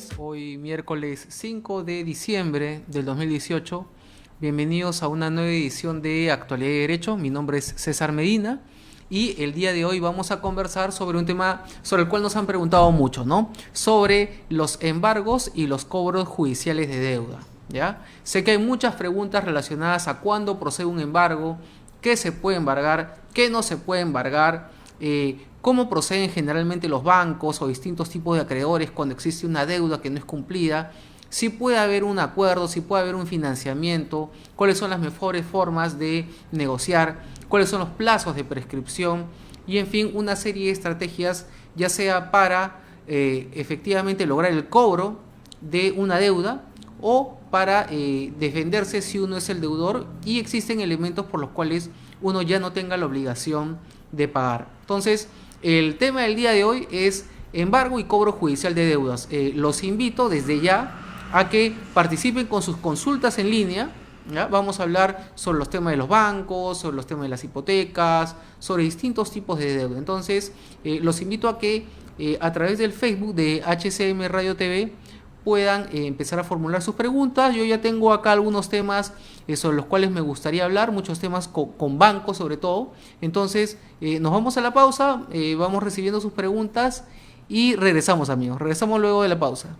tardes, hoy miércoles 5 de diciembre del 2018. Bienvenidos a una nueva edición de Actualidad y Derecho. Mi nombre es César Medina y el día de hoy vamos a conversar sobre un tema sobre el cual nos han preguntado mucho, ¿no? Sobre los embargos y los cobros judiciales de deuda, ¿ya? Sé que hay muchas preguntas relacionadas a cuándo procede un embargo, qué se puede embargar, qué no se puede embargar, cómo proceden generalmente los bancos o distintos tipos de acreedores cuando existe una deuda que no es cumplida, si puede haber un acuerdo, si puede haber un financiamiento, cuáles son las mejores formas de negociar, cuáles son los plazos de prescripción y en fin una serie de estrategias ya sea para efectivamente lograr el cobro de una deuda o para defenderse si uno es el deudor y existen elementos por los cuales uno ya no tenga la obligación de pagar. Entonces, el tema del día de hoy es embargo y cobro judicial de deudas. Los invito desde ya a que participen con sus consultas en línea, ¿ya? Vamos a hablar sobre los temas de los bancos, sobre los temas de las hipotecas, sobre distintos tipos de deuda. Entonces, los invito a que a través del Facebook de HCM Radio TV puedan empezar a formular sus preguntas. Yo ya tengo acá algunos temas sobre los cuales me gustaría hablar, muchos temas con bancos sobre todo. Entonces nos vamos a la pausa, vamos recibiendo sus preguntas y regresamos, amigos, regresamos luego de la pausa.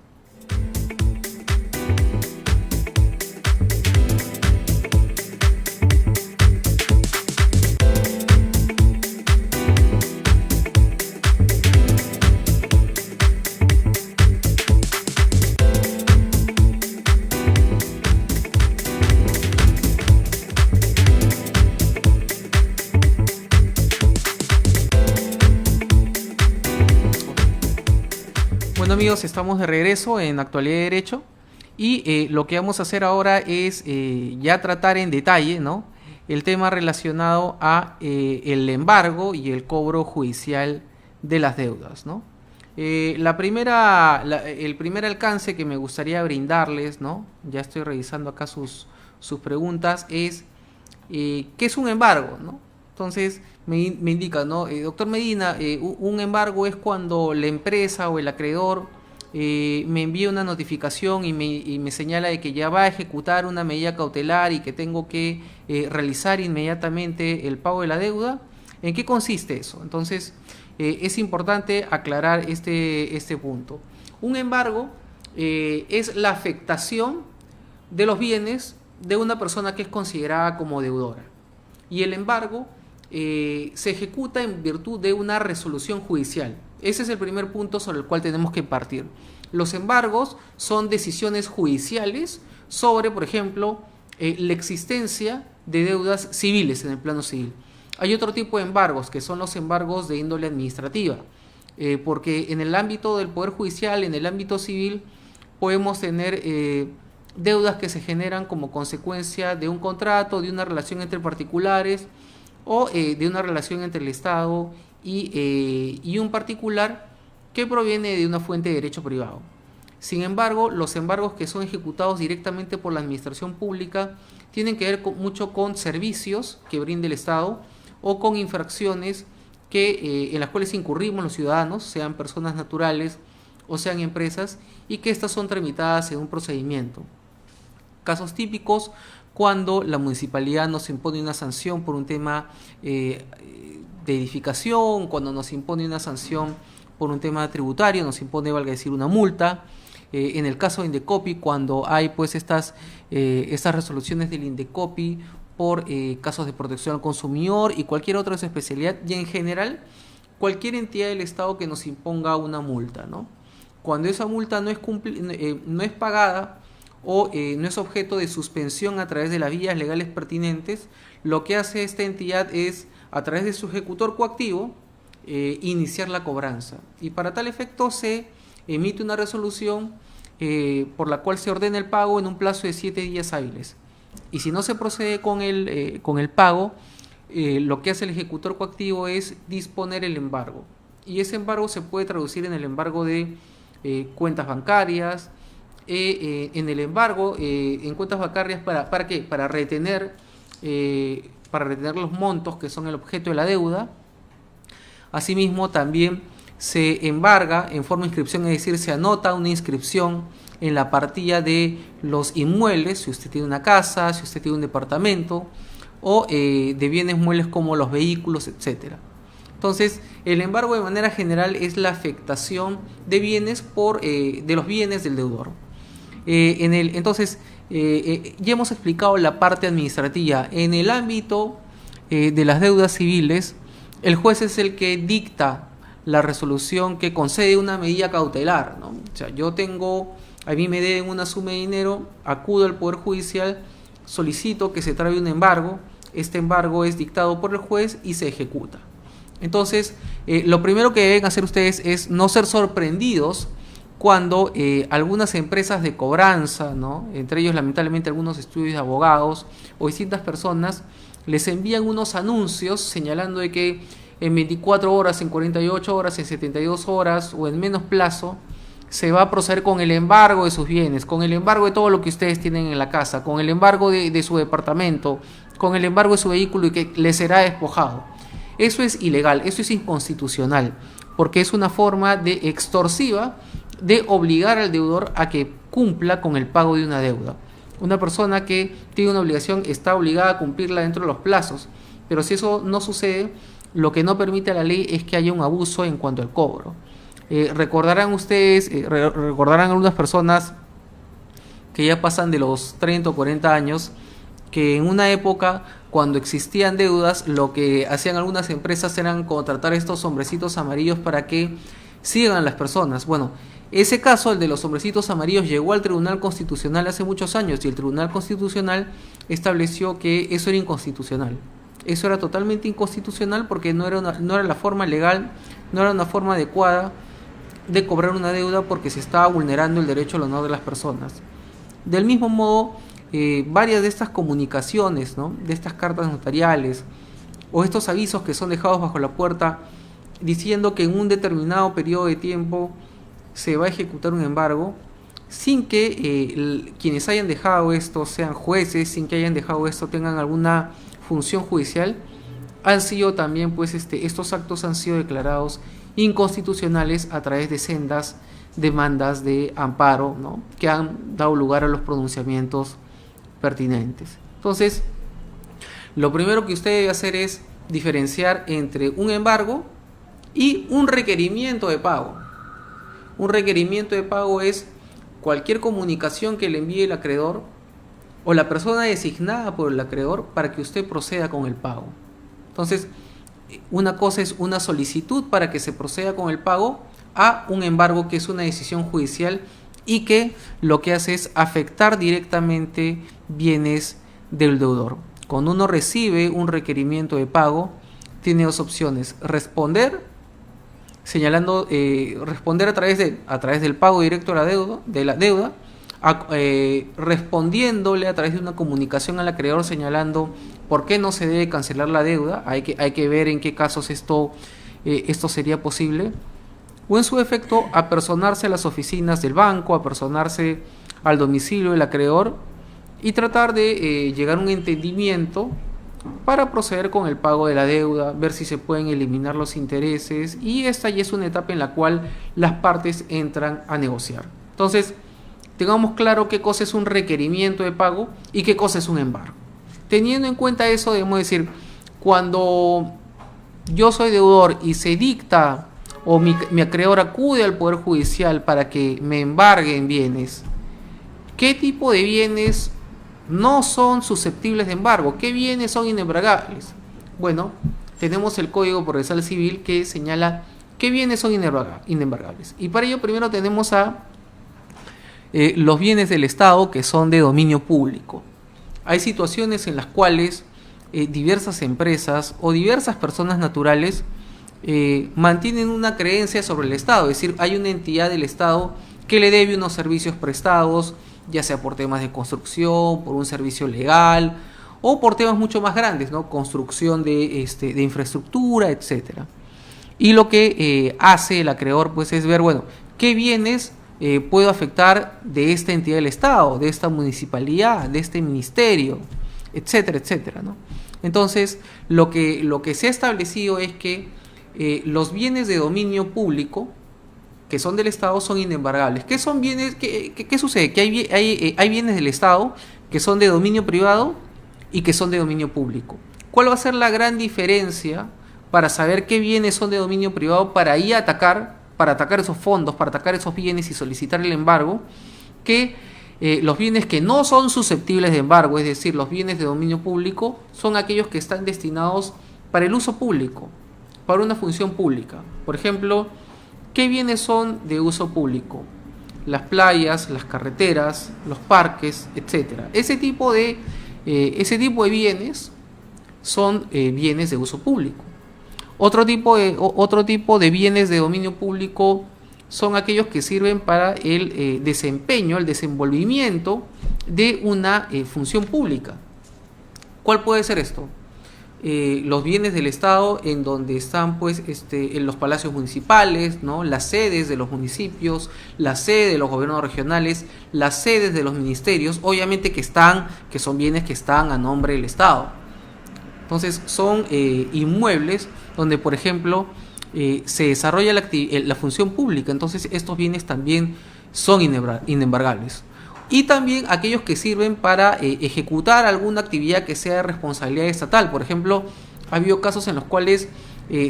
Bueno, amigos, estamos de regreso en Actualidad y Derecho y lo que vamos a hacer ahora es ya tratar en detalle, ¿no?, el tema relacionado a el embargo y el cobro judicial de las deudas, ¿no? El primer alcance que me gustaría brindarles, ¿no?, ya estoy revisando acá sus preguntas, es ¿qué es un embargo?, ¿no? Entonces me indica, ¿no? Doctor Medina, un embargo es cuando la empresa o el acreedor me envía una notificación y me señala de que ya va a ejecutar una medida cautelar y que tengo que realizar inmediatamente el pago de la deuda. ¿En qué consiste eso? Entonces es importante aclarar este punto. Un embargo es la afectación de los bienes de una persona que es considerada como deudora. Y el embargo se ejecuta en virtud de una resolución judicial. Ese es el primer punto sobre el cual tenemos que partir. Los embargos son decisiones judiciales sobre, por ejemplo, la existencia de deudas civiles en el plano civil. Hay otro tipo de embargos, que son los embargos de índole administrativa, porque en el ámbito del Poder Judicial, en el ámbito civil, podemos tener deudas que se generan como consecuencia de un contrato, de una relación entre particulares o de una relación entre el Estado y un particular que proviene de una fuente de derecho privado. Sin embargo, los embargos que son ejecutados directamente por la administración pública tienen que ver mucho con servicios que brinda el Estado o con infracciones en las cuales incurrimos los ciudadanos, sean personas naturales o sean empresas, y que estas son tramitadas en un procedimiento. Casos típicos: cuando la municipalidad nos impone una sanción por un tema de edificación, cuando nos impone una sanción por un tema tributario, nos impone, valga decir, una multa. En el caso de Indecopi, cuando hay pues estas resoluciones del Indecopi por casos de protección al consumidor y cualquier otra especialidad, y en general cualquier entidad del Estado que nos imponga una multa, ¿no? Cuando esa multa no es pagada o no es objeto de suspensión a través de las vías legales pertinentes, lo que hace esta entidad es, a través de su ejecutor coactivo, iniciar la cobranza. Y para tal efecto se emite una resolución por la cual se ordena el pago en un plazo de 7 días hábiles. Y si no se procede con el pago, lo que hace el ejecutor coactivo es disponer el embargo. Y ese embargo se puede traducir en el embargo de cuentas bancarias, en el embargo en cuentas bancarias ¿para qué? Para retener los montos que son el objeto de la deuda. Asimismo, también se embarga en forma de inscripción, es decir, se anota una inscripción en la partida de los inmuebles, si usted tiene una casa, si usted tiene un departamento, o de bienes muebles como los vehículos, etcétera. Entonces, el embargo de manera general es la afectación de bienes de los bienes del deudor. Entonces, ya hemos explicado la parte administrativa. En el ámbito de las deudas civiles, el juez es el que dicta la resolución que concede una medida cautelar, ¿no? O sea, a mí me deben una suma de dinero, acudo al Poder Judicial, solicito que se trabe un embargo, este embargo es dictado por el juez y se ejecuta. Entonces, lo primero que deben hacer ustedes es no ser sorprendidos cuando algunas empresas de cobranza, ¿no?, entre ellos lamentablemente algunos estudios de abogados o distintas personas, les envían unos anuncios señalando de que en 24 horas, en 48 horas, en 72 horas o en menos plazo se va a proceder con el embargo de sus bienes, con el embargo de todo lo que ustedes tienen en la casa, con el embargo de su departamento, con el embargo de su vehículo y que les será despojado. Eso es ilegal, eso es inconstitucional, porque es una forma extorsiva de obligar al deudor a que cumpla con el pago de una deuda. Una persona que tiene una obligación está obligada a cumplirla dentro de los plazos, pero si eso no sucede, lo que no permite a la ley es que haya un abuso en cuanto al cobro. Recordarán ustedes, recordarán algunas personas que ya pasan de los 30 o 40 años, que en una época, cuando existían deudas, lo que hacían algunas empresas eran contratar estos hombrecitos amarillos para que sigan a las personas. Bueno, ese caso, el de los hombrecitos amarillos, llegó al Tribunal Constitucional hace muchos años y el Tribunal Constitucional estableció que eso era inconstitucional. Eso era totalmente inconstitucional porque no era la forma legal, no era una forma adecuada de cobrar una deuda porque se estaba vulnerando el derecho al honor de las personas. Del mismo modo, varias de estas comunicaciones, ¿no?, de estas cartas notariales o estos avisos que son dejados bajo la puerta diciendo que en un determinado periodo de tiempo se va a ejecutar un embargo, sin que quienes hayan dejado esto sean jueces, sin que hayan dejado esto tengan alguna función judicial, han sido también, pues, estos actos han sido declarados inconstitucionales a través de sendas demandas de amparo, ¿no?, que han dado lugar a los pronunciamientos pertinentes. Entonces, lo primero que usted debe hacer es diferenciar entre un embargo y un requerimiento de pago. Un requerimiento de pago es cualquier comunicación que le envíe el acreedor o la persona designada por el acreedor para que usted proceda con el pago. Entonces, una cosa es una solicitud para que se proceda con el pago a un embargo que es una decisión judicial y que lo que hace es afectar directamente bienes del deudor. Cuando uno recibe un requerimiento de pago, tiene dos opciones: responder responder a través del pago directo de la deuda, respondiéndole a través de una comunicación al acreedor señalando por qué no se debe cancelar la deuda. Hay que ver en qué casos esto sería posible, o en su efecto apersonarse a las oficinas del banco, apersonarse al domicilio del acreedor y tratar de llegar a un entendimiento para proceder con el pago de la deuda, ver si se pueden eliminar los intereses, y esta ya es una etapa en la cual las partes entran a negociar. Entonces, tengamos claro qué cosa es un requerimiento de pago y qué cosa es un embargo. Teniendo en cuenta eso, debemos decir, cuando yo soy deudor y se dicta o mi acreedor acude al Poder Judicial para que me embarguen bienes, ¿qué tipo de bienes no son susceptibles de embargo? ¿Qué bienes son inembargables? Bueno, tenemos el Código Procesal Civil que señala qué bienes son inembargables. Y para ello primero tenemos los bienes del Estado que son de dominio público. Hay situaciones en las cuales diversas empresas o diversas personas naturales mantienen una creencia sobre el Estado, es decir, hay una entidad del Estado que le debe unos servicios prestados, ya sea por temas de construcción, por un servicio legal o por temas mucho más grandes, ¿no?, construcción de infraestructura, etcétera. Y lo que hace el acreedor, pues, es ver, bueno, qué bienes puedo afectar de esta entidad del Estado, de esta municipalidad, de este ministerio, etcétera, etcétera, ¿no? Entonces, lo que se ha establecido es que los bienes de dominio público que son del Estado son inembargables. ¿Qué son bienes? ¿Qué sucede? Que hay bienes del Estado que son de dominio privado y que son de dominio público. ¿Cuál va a ser la gran diferencia para saber qué bienes son de dominio privado para ahí para atacar esos fondos, para atacar esos bienes y solicitar el embargo? Que los bienes que no son susceptibles de embargo, es decir, los bienes de dominio público, son aquellos que están destinados para el uso público, para una función pública. Por ejemplo, ¿qué bienes son de uso público? Las playas, las carreteras, los parques, etcétera. Ese tipo de bienes son bienes de uso público. Otro tipo de bienes de dominio público son aquellos que sirven para el desempeño, el desenvolvimiento de una función pública. ¿Cuál puede ser esto? Los bienes del Estado en donde están pues en los palacios municipales, ¿no? Las sedes de los municipios, la sede de los gobiernos regionales, las sedes de los ministerios, obviamente que son bienes que están a nombre del Estado. Entonces son inmuebles donde, por ejemplo, se desarrolla la función pública. Entonces estos bienes también son inembargables. Y también aquellos que sirven para ejecutar alguna actividad que sea de responsabilidad estatal. Por ejemplo, ha habido casos en los cuales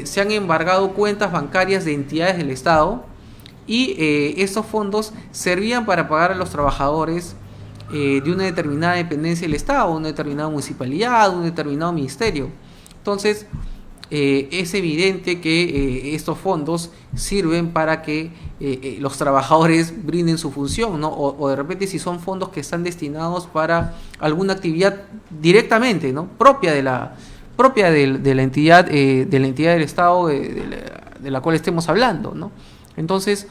se han embargado cuentas bancarias de entidades del Estado y estos fondos servían para pagar a los trabajadores de una determinada dependencia del Estado, una determinada municipalidad, un determinado ministerio. Entonces, es evidente que estos fondos sirven para que los trabajadores brinden su función, ¿no? O de repente si son fondos que están destinados para alguna actividad directamente, ¿no? propia de la entidad del Estado de la cual estemos hablando, ¿no? Entonces,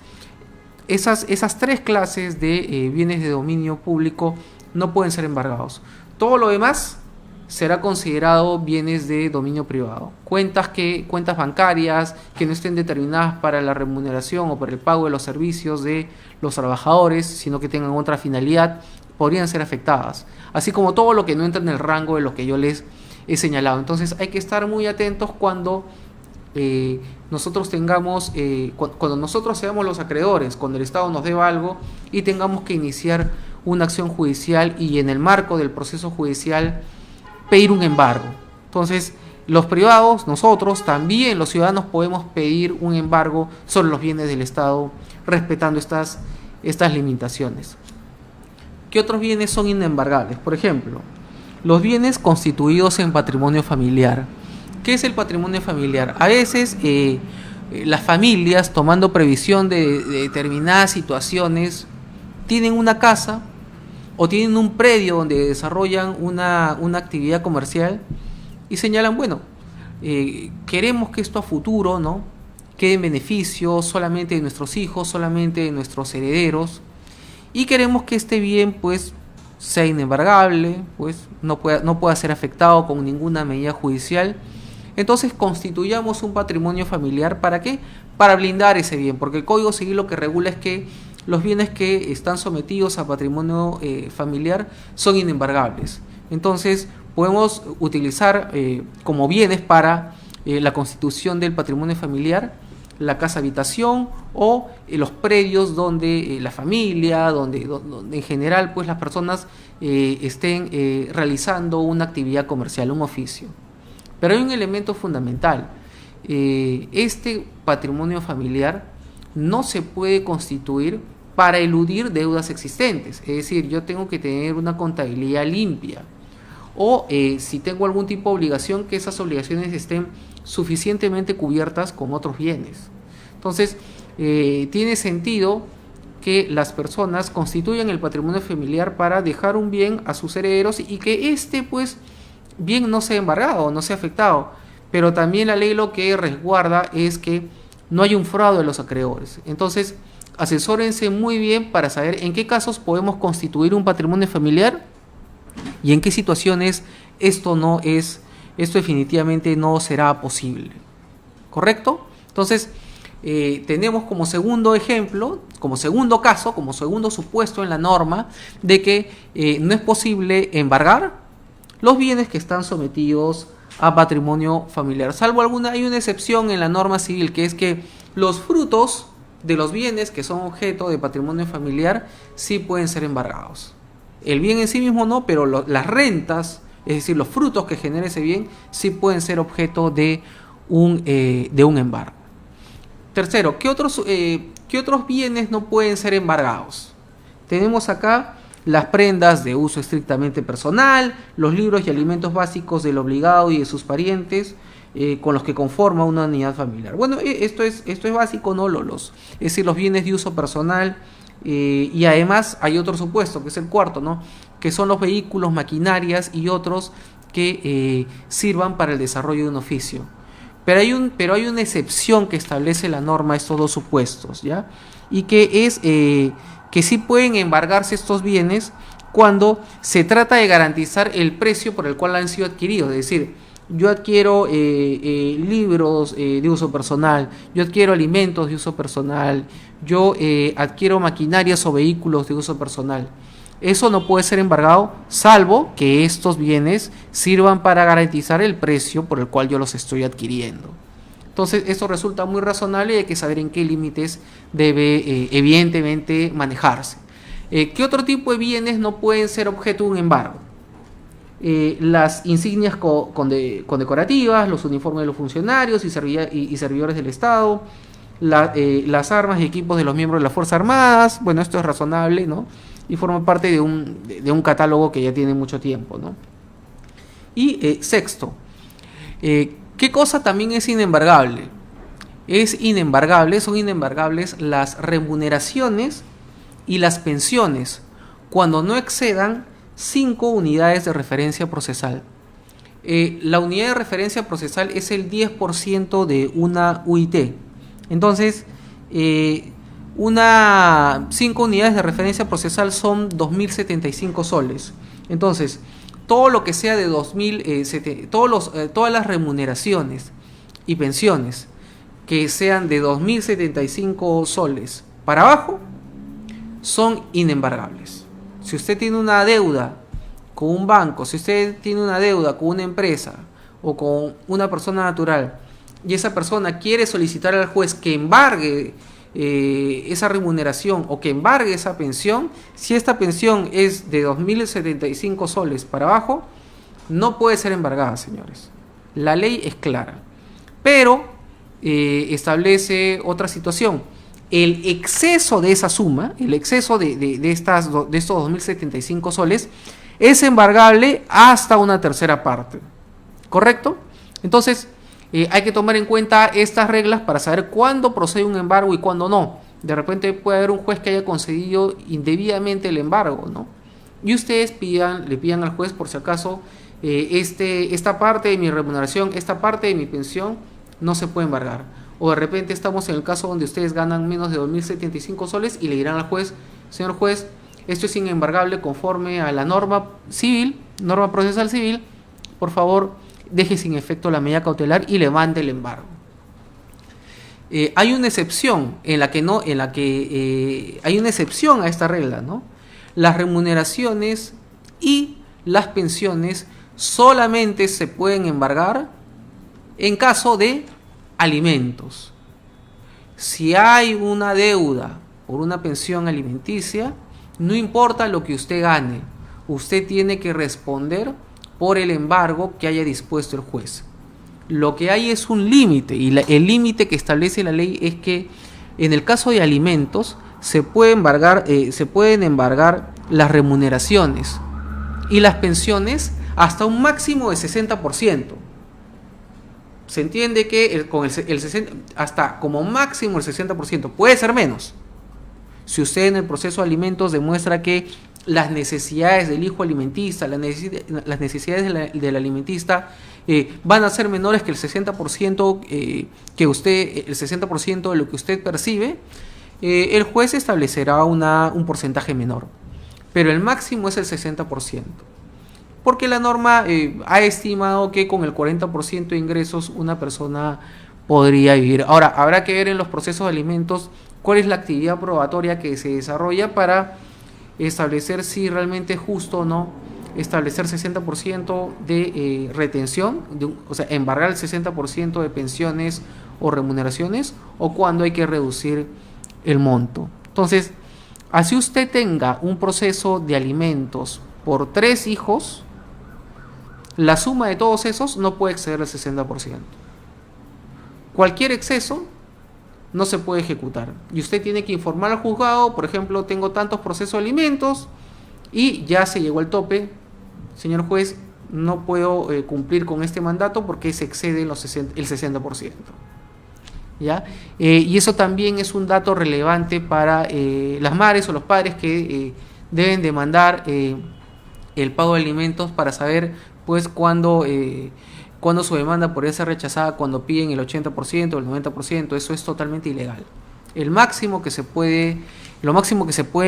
esas tres clases de bienes de dominio público no pueden ser embargados. Todo lo demás será considerado bienes de dominio privado. Cuentas bancarias que no estén determinadas para la remuneración o para el pago de los servicios de los trabajadores, sino que tengan otra finalidad, podrían ser afectadas. Así como todo lo que no entra en el rango de lo que yo les he señalado. Entonces hay que estar muy atentos cuando nosotros seamos los acreedores, cuando el Estado nos deba algo y tengamos que iniciar una acción judicial y en el marco del proceso judicial pedir un embargo. Entonces, los privados, nosotros, también los ciudadanos podemos pedir un embargo sobre los bienes del Estado respetando estas limitaciones. ¿Qué otros bienes son inembargables? Por ejemplo, los bienes constituidos en patrimonio familiar. ¿Qué es el patrimonio familiar? A veces las familias, tomando previsión de determinadas situaciones, tienen una casa o tienen un predio donde desarrollan una actividad comercial y señalan, bueno, queremos que esto a futuro, ¿no?, quede en beneficio solamente de nuestros hijos, solamente de nuestros herederos, y queremos que este bien pues sea inembargable, pues no pueda ser afectado con ninguna medida judicial. Entonces constituyamos un patrimonio familiar. ¿Para qué? Para blindar ese bien, porque el Código Civil lo que regula es que los bienes que están sometidos a patrimonio familiar son inembargables. Entonces podemos utilizar como bienes para la constitución del patrimonio familiar la casa habitación o los predios donde la familia, donde en general pues las personas estén realizando una actividad comercial, un oficio. Pero hay un elemento fundamental. Este patrimonio familiar no se puede constituir para eludir deudas existentes. Es decir, yo tengo que tener una contabilidad limpia. O si tengo algún tipo de obligación, que esas obligaciones estén suficientemente cubiertas con otros bienes. Entonces, tiene sentido que las personas constituyan el patrimonio familiar para dejar un bien a sus herederos y que pues, bien no sea embargado, no sea afectado. Pero también la ley lo que resguarda es que no hay un fraude de los acreedores. Entonces, asesórense muy bien para saber en qué casos podemos constituir un patrimonio familiar y en qué situaciones esto definitivamente no será posible. ¿Correcto? Entonces, tenemos como segundo ejemplo, como segundo caso, como segundo supuesto en la norma de que no es posible embargar los bienes que están sometidos a patrimonio familiar. Salvo hay una excepción en la norma civil, que es que los frutos de los bienes que son objeto de patrimonio familiar sí pueden ser embargados. El bien en sí mismo no, pero las rentas, es decir, los frutos que genera ese bien, sí pueden ser objeto de un embargo. Tercero, ¿qué otros bienes no pueden ser embargados? Tenemos acá las prendas de uso estrictamente personal, los libros y alimentos básicos del obligado y de sus parientes, con los que conforma una unidad familiar. Bueno, esto es básico, ¿no? Es decir, los bienes de uso personal, y además hay otro supuesto, que es el cuarto, ¿no? Que son los vehículos, maquinarias y otros que sirvan para el desarrollo de un oficio. Pero hay una excepción que establece la norma a estos dos supuestos, ¿ya? Y que es que sí pueden embargarse estos bienes cuando se trata de garantizar el precio por el cual han sido adquiridos. Es decir, yo adquiero libros de uso personal, yo adquiero alimentos de uso personal, yo adquiero maquinarias o vehículos de uso personal. Eso no puede ser embargado, salvo que estos bienes sirvan para garantizar el precio por el cual yo los estoy adquiriendo. Entonces, esto resulta muy razonable y hay que saber en qué límites debe evidentemente manejarse. ¿Qué otro tipo de bienes no pueden ser objeto de un embargo? Las insignias condecorativas, los uniformes de los funcionarios y servidores del Estado, las armas y equipos de los miembros de las Fuerzas Armadas. Bueno, esto es razonable, ¿no? Y forma parte de un catálogo que ya tiene mucho tiempo, ¿no? Y sexto, ¿qué cosa también es inembargable? Son inembargables las remuneraciones y las pensiones cuando no excedan 5 unidades de referencia procesal. La unidad de referencia procesal es el 10% de una UIT. Entonces, 5 unidades de referencia procesal son 2.075 soles. Entonces, todo lo que sea de todas las remuneraciones y pensiones que sean de 2.075 soles para abajo son inembargables. Si usted tiene una deuda con un banco, si usted tiene una deuda con una empresa o con una persona natural y esa persona quiere solicitar al juez que embargue esa remuneración o que embargue esa pensión, si esta pensión es de 2.075 soles para abajo, no puede ser embargada, señores. La ley es clara, pero establece otra situación. El exceso de esa suma, el exceso de estos 2.075 soles, es embargable hasta una tercera parte. ¿Correcto? Entonces, hay que tomar en cuenta estas reglas para saber cuándo procede un embargo y cuándo no. De repente puede haber un juez que haya concedido indebidamente el embargo, ¿no? Y ustedes le pidan al juez, por si acaso, esta parte de mi remuneración, esta parte de mi pensión, no se puede embargar. O de repente estamos en el caso donde ustedes ganan menos de 2.075 soles y le dirán al juez: señor juez, esto es inembargable conforme a la norma procesal civil, por favor, deje sin efecto la medida cautelar y levante el embargo. Hay una excepción hay una excepción a esta regla, ¿no? Las remuneraciones y las pensiones solamente se pueden embargar en caso de alimentos. Si hay una deuda por una pensión alimenticia, no importa lo que usted gane, usted tiene que responder por el embargo que haya dispuesto el juez. Lo que hay es un límite, y el límite que establece la ley es que en el caso de alimentos se pueden embargar las remuneraciones y las pensiones hasta un máximo de 60%. Se entiende que hasta como máximo el 60%, puede ser menos. Si usted en el proceso de alimentos demuestra que las necesidades del hijo alimentista, las necesidades del alimentista van a ser menores que el 60% el 60% de lo que usted percibe, el juez establecerá un porcentaje menor. Pero el máximo es el 60%. Porque la norma ha estimado que con el 40% de ingresos una persona podría vivir. Ahora, habrá que ver en los procesos de alimentos cuál es la actividad probatoria que se desarrolla para establecer si realmente es justo o no establecer 60% de retención, o sea, embargar el 60% de pensiones o remuneraciones, o cuando hay que reducir el monto. Entonces, así usted tenga un proceso de alimentos por 3 hijos, la suma de todos esos no puede exceder el 60%. Cualquier exceso no se puede ejecutar. Y usted tiene que informar al juzgado, por ejemplo, tengo tantos procesos de alimentos y ya se llegó al tope. Señor juez, no puedo cumplir con este mandato porque se excede el 60%. ¿Ya? Y eso también es un dato relevante para las madres o los padres que deben demandar el pago de alimentos para saber pues cuándo su demanda podría ser rechazada cuando piden el 80% o el 90%. Eso es totalmente ilegal. Lo máximo que se puede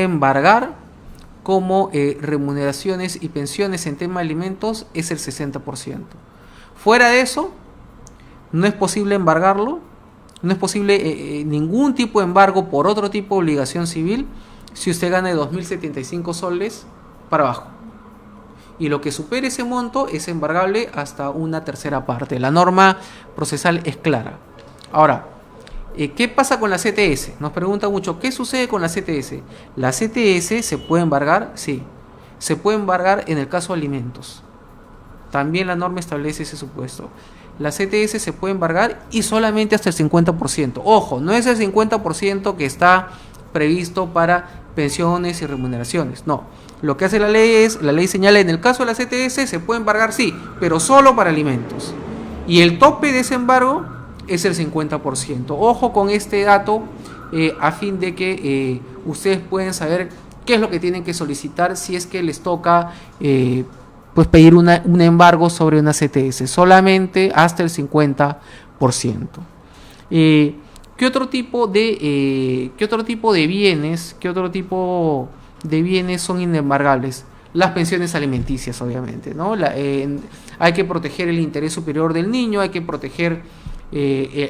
embargar como remuneraciones y pensiones en tema de alimentos es el 60%. Fuera de eso, no es posible embargarlo, no es posible ningún tipo de embargo por otro tipo de obligación civil si usted gana de 2.075 soles para abajo. Y lo que supere ese monto es embargable hasta una tercera parte. La norma procesal es clara. Ahora, ¿qué pasa con la CTS? Nos pregunta mucho, ¿qué sucede con la CTS? ¿La CTS se puede embargar? Sí. Se puede embargar en el caso de alimentos. También la norma establece ese supuesto. La CTS se puede embargar y solamente hasta el 50%. Ojo, no es el 50% que está previsto para pensiones y remuneraciones. No. Lo que hace la ley señala en el caso de la CTS se puede embargar, sí, pero solo para alimentos. Y el tope de ese embargo es el 50%. Ojo con este dato a fin de que ustedes pueden saber qué es lo que tienen que solicitar si es que les toca pues pedir un embargo sobre una CTS, solamente hasta el 50%. ¿Qué otro tipo de bienes son inembargables? Las pensiones alimenticias, obviamente, ¿no? Hay que proteger el interés superior del niño, hay que proteger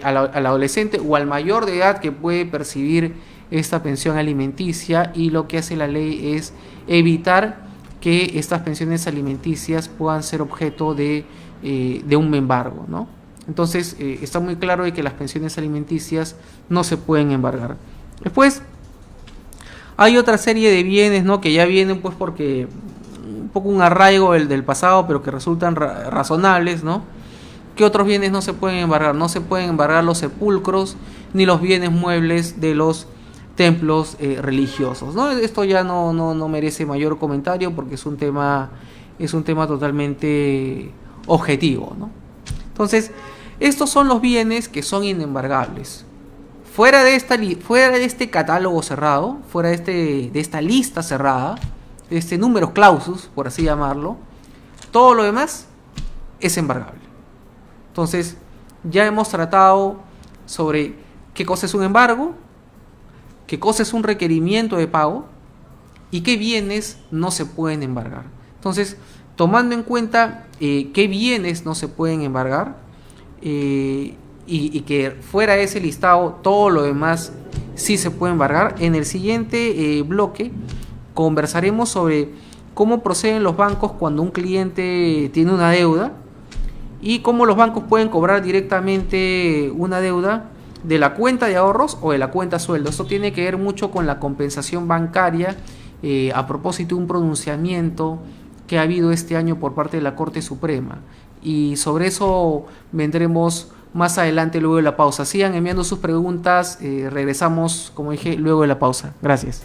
al adolescente o al mayor de edad que puede percibir esta pensión alimenticia, y lo que hace la ley es evitar que estas pensiones alimenticias puedan ser objeto de un embargo, ¿no? Entonces está muy claro de que las pensiones alimenticias no se pueden embargar. Después hay otra serie de bienes, ¿no?, que ya vienen pues porque un poco un arraigo del pasado, pero que resultan razonables, ¿no? ¿Qué otros bienes no se pueden embargar? No se pueden embargar los sepulcros ni los bienes muebles de los templos religiosos, ¿no? Esto ya no merece mayor comentario porque es un tema totalmente objetivo, ¿no? Entonces, estos son los bienes que son inembargables. Fuera de este catálogo cerrado, fuera de esta lista cerrada, de este número clausus, por así llamarlo, todo lo demás es embargable. Entonces, ya hemos tratado sobre qué cosa es un embargo, qué cosa es un requerimiento de pago y qué bienes no se pueden embargar. Entonces, tomando en cuenta qué bienes no se pueden embargar y que fuera ese listado todo lo demás sí se puede embargar, en el siguiente bloque conversaremos sobre cómo proceden los bancos cuando un cliente tiene una deuda y cómo los bancos pueden cobrar directamente una deuda de la cuenta de ahorros o de la cuenta sueldo. Esto tiene que ver mucho con la compensación bancaria a propósito de un pronunciamiento que ha habido este año por parte de la Corte Suprema, y sobre eso vendremos más adelante luego de la pausa. Sigan enviando sus preguntas, regresamos, como dije, luego de la pausa. Gracias.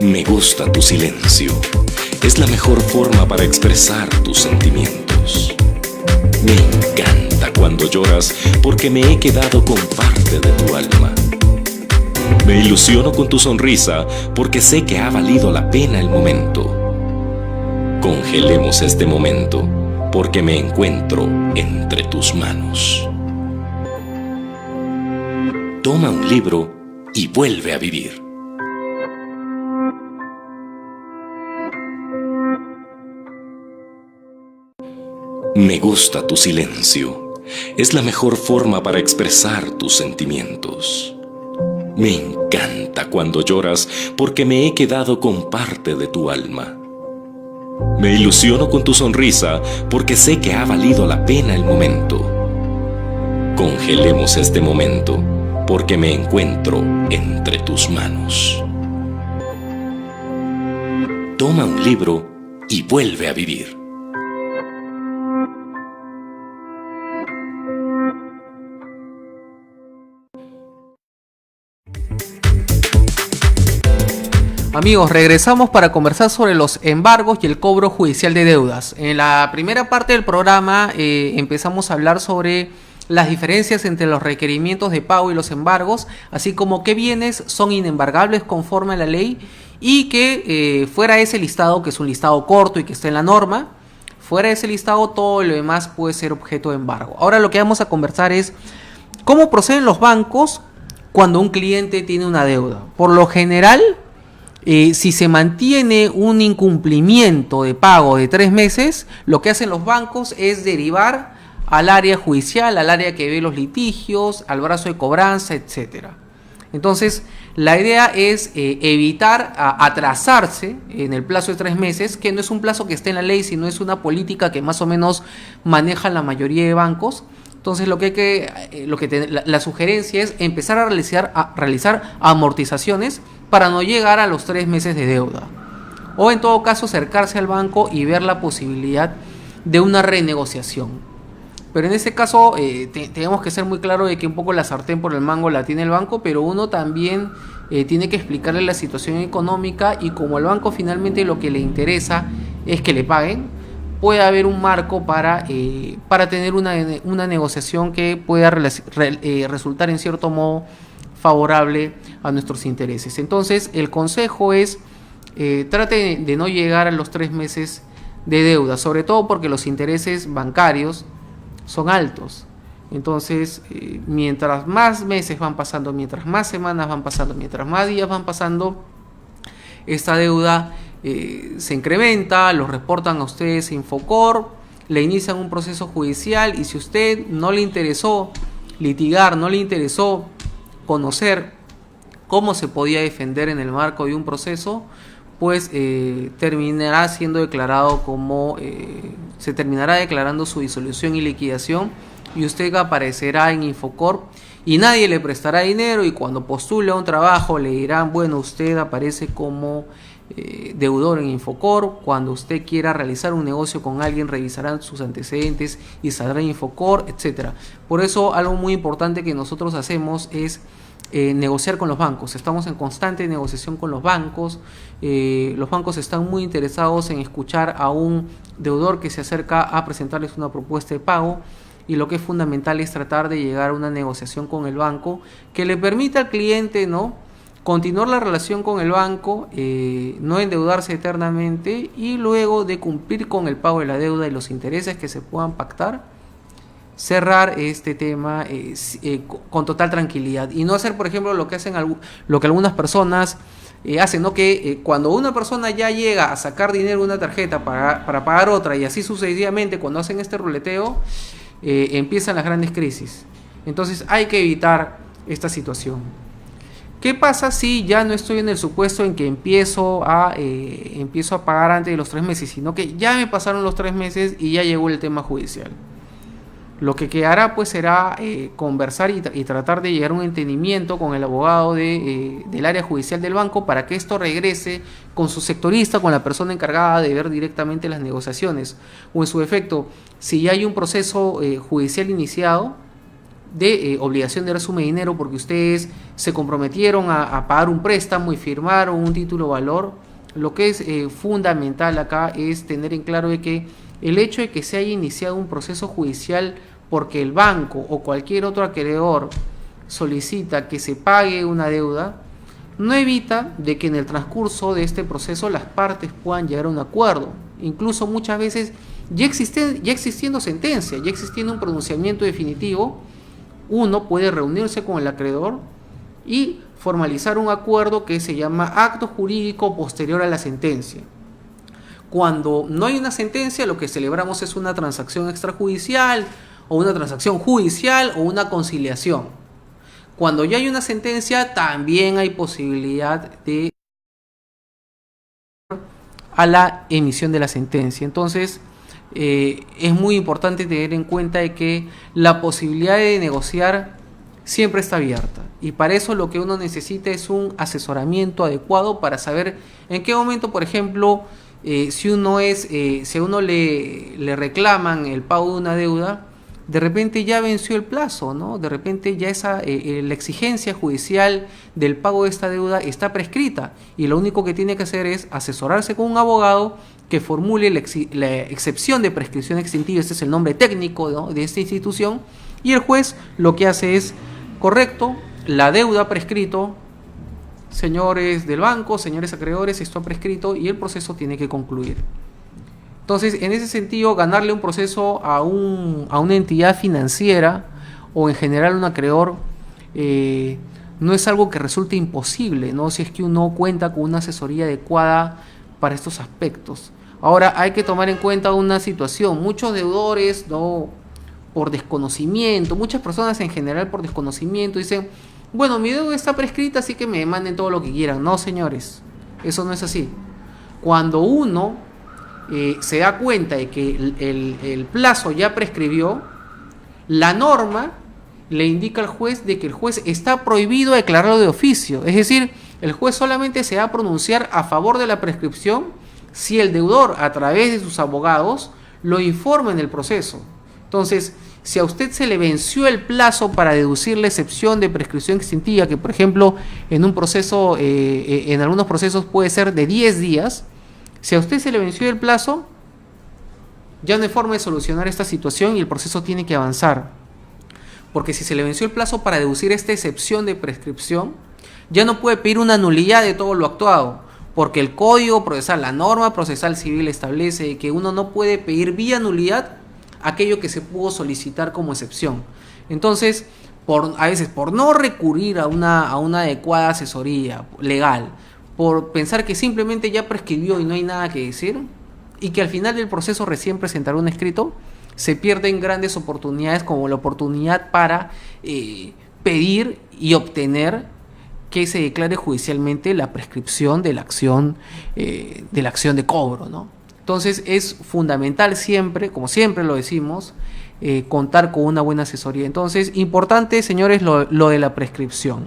Me gusta tu silencio. Es la mejor forma para expresar tus sentimientos. Me encanta cuando lloras porque me he quedado con parte de tu alma. Me ilusiono con tu sonrisa porque sé que ha valido la pena el momento. Congelemos este momento porque me encuentro entre tus manos. Toma un libro y vuelve a vivir. Me gusta tu silencio. Es la mejor forma para expresar tus sentimientos. Me encanta cuando lloras porque me he quedado con parte de tu alma. Me ilusiono con tu sonrisa porque sé que ha valido la pena el momento. Congelemos este momento porque me encuentro entre tus manos. Toma un libro y vuelve a vivir. Amigos, regresamos para conversar sobre los embargos y el cobro judicial de deudas. En la primera parte del programa empezamos a hablar sobre las diferencias entre los requerimientos de pago y los embargos, así como qué bienes son inembargables conforme a la ley y que fuera ese listado, que es un listado corto y que está en la norma, fuera de ese listado todo lo demás puede ser objeto de embargo. Ahora lo que vamos a conversar es cómo proceden los bancos cuando un cliente tiene una deuda. Por lo general, si se mantiene un incumplimiento de pago de 3 meses, lo que hacen los bancos es derivar al área judicial, al área que ve los litigios, al brazo de cobranza, etcétera. Entonces, la idea es evitar atrasarse en el plazo de 3 meses, que no es un plazo que esté en la ley, sino es una política que más o menos manejan la mayoría de bancos. Entonces, la sugerencia es empezar a realizar amortizaciones para no llegar a los 3 meses de deuda. O en todo caso, acercarse al banco y ver la posibilidad de una renegociación. Pero en ese caso tenemos que ser muy claro de que un poco la sartén por el mango la tiene el banco, pero uno también tiene que explicarle la situación económica, y como al banco finalmente lo que le interesa es que le paguen, puede haber un marco para tener una negociación que pueda resultar en cierto modo favorable a nuestros intereses. Entonces el consejo es trate de no llegar a los 3 meses de deuda, sobre todo porque los intereses bancarios son altos. Entonces, mientras más meses van pasando, mientras más semanas van pasando, mientras más días van pasando, esta deuda se incrementa, los reportan a ustedes a Infocor, le inician un proceso judicial, y si a usted no le interesó litigar, no le interesó conocer cómo se podía defender en el marco de un proceso, pues terminará siendo declarado se terminará declarando su disolución y liquidación, y usted aparecerá en Infocor y nadie le prestará dinero, y cuando postule a un trabajo le dirán, bueno, usted aparece como deudor en Infocor. Cuando usted quiera realizar un negocio con alguien, revisarán sus antecedentes y saldrá en Infocor, etcétera. Por eso, algo muy importante que nosotros hacemos es negociar con los bancos. Estamos en constante negociación con los bancos. Los bancos están muy interesados en escuchar a un deudor que se acerca a presentarles una propuesta de pago, y lo que es fundamental es tratar de llegar a una negociación con el banco que le permita al cliente, ¿no?, continuar la relación con el banco, no endeudarse eternamente, y luego de cumplir con el pago de la deuda y los intereses que se puedan pactar, cerrar este tema con total tranquilidad, y no hacer, por ejemplo, lo que algunas personas hacen, ¿no? Que cuando una persona ya llega a sacar dinero de una tarjeta para pagar otra, y así sucesivamente, cuando hacen este ruleteo, empiezan las grandes crisis. Entonces hay que evitar esta situación. ¿Qué pasa si ya no estoy en el supuesto en que empiezo a pagar antes de los 3 meses, sino que ya me pasaron los 3 meses y ya llegó el tema judicial? Lo que quedará pues será conversar y tratar de llegar a un entendimiento con el abogado del área judicial del banco, para que esto regrese con su sectorista, con la persona encargada de ver directamente las negociaciones, o en su defecto, si ya hay un proceso judicial iniciado de obligación de resumen de dinero, porque ustedes se comprometieron a pagar un préstamo y firmaron un título de valor. Lo que es fundamental acá es tener en claro de que el hecho de que se haya iniciado un proceso judicial porque el banco o cualquier otro acreedor solicita que se pague una deuda, no evita de que en el transcurso de este proceso las partes puedan llegar a un acuerdo. Incluso muchas veces ya existiendo sentencia, ya existiendo un pronunciamiento definitivo, uno puede reunirse con el acreedor y formalizar un acuerdo que se llama acto jurídico posterior a la sentencia. Cuando no hay una sentencia, lo que celebramos es una transacción extrajudicial, o una transacción judicial, o una conciliación. Cuando ya hay una sentencia, también hay posibilidad de a la emisión de la sentencia. Entonces, es muy importante tener en cuenta de que la posibilidad de negociar siempre está abierta, y para eso lo que uno necesita es un asesoramiento adecuado para saber en qué momento, por ejemplo, si a uno le reclaman el pago de una deuda, de repente ya venció el plazo, ¿no? De repente ya la exigencia judicial del pago de esta deuda está prescrita, y lo único que tiene que hacer es asesorarse con un abogado que formule la excepción de prescripción extintiva. Este es el nombre técnico, ¿no?, de esta institución, y el juez lo que hace es: correcto, la deuda ha prescrito, señores del banco, señores acreedores, esto ha prescrito y el proceso tiene que concluir. Entonces, en ese sentido, ganarle un proceso a una entidad financiera o en general a un acreedor no es algo que resulte imposible, ¿no?, si es que uno cuenta con una asesoría adecuada para estos aspectos. Ahora, hay que tomar en cuenta una situación: muchos deudores, ¿no?, por desconocimiento, muchas personas en general por desconocimiento dicen: bueno, mi deuda está prescrita, así que me demanden todo lo que quieran. No, señores, eso no es así. Cuando uno se da cuenta de que el plazo ya prescribió, la norma le indica al juez de que el juez está prohibido declararlo de oficio. Es decir, el juez solamente se va a pronunciar a favor de la prescripción si el deudor, a través de sus abogados, lo informa en el proceso. Entonces, si a usted se le venció el plazo para deducir la excepción de prescripción extintiva, que por ejemplo en un proceso, en algunos procesos puede ser de 10 días, si a usted se le venció el plazo, ya no hay forma de solucionar esta situación y el proceso tiene que avanzar. Porque si se le venció el plazo para deducir esta excepción de prescripción, ya no puede pedir una nulidad de todo lo actuado, porque el Código Procesal, la norma procesal civil establece que uno no puede pedir vía nulidad aquello que se pudo solicitar como excepción. Entonces, a veces por no recurrir a una adecuada asesoría legal, por pensar que simplemente ya prescribió y no hay nada que decir, y que al final del proceso recién presentará un escrito, se pierden grandes oportunidades, como la oportunidad para pedir y obtener que se declare judicialmente la prescripción de la acción de cobro, ¿no? Entonces es fundamental siempre, como siempre lo decimos, contar con una buena asesoría. Entonces, importante, señores, lo de la prescripción,